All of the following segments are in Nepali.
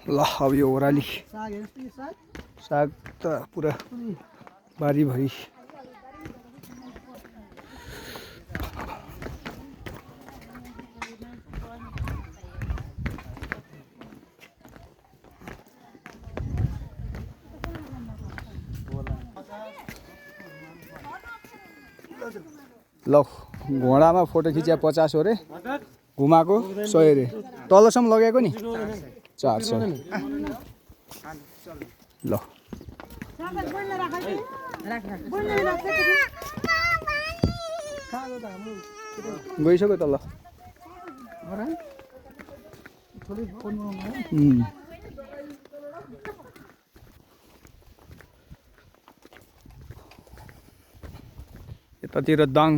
ल अब यो ओह्राली साग त पुरा बारीभरि ल घोडामा फोटो खिच्या 50 हो रे घुमाएको 100 रे तलसम्म लगेको नि 400 ल गइसक्यो तल यतातिर दाङ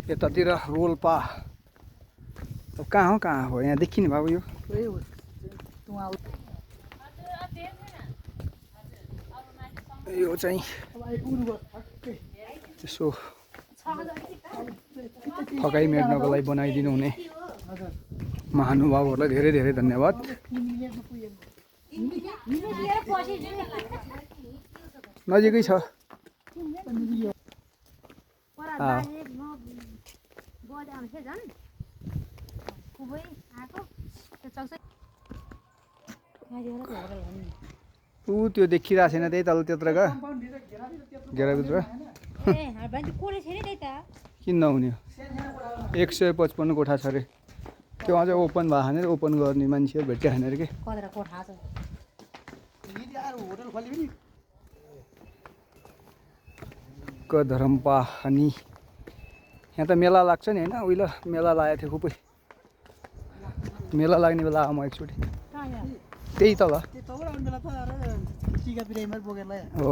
यतातिर रोल्पा कहाँ हो यहाँ देखिने बाबु यो चाहिँ यसो थकाइ मेट्नको लागि बनाइदिनु हुने महानुभावहरूलाई धेरै धेरै धन्यवाद नजिकै छ ऊ त्यो देखिरहेको छैन त्यही तल त्यत्र घेराभित्र किन नहुने 155 कोठा छ अरे त्यो अझै ओपन भएको छैन ओपन गर्ने मान्छेहरू भेट्यो छैन अरे के कधरम्पा अनि यहाँ त मेला लाग्छ नि होइन उहिले मेला लागेको थियो खुबै मेला लाग्ने बेला आऊ म एकचोटि त्यही तल हो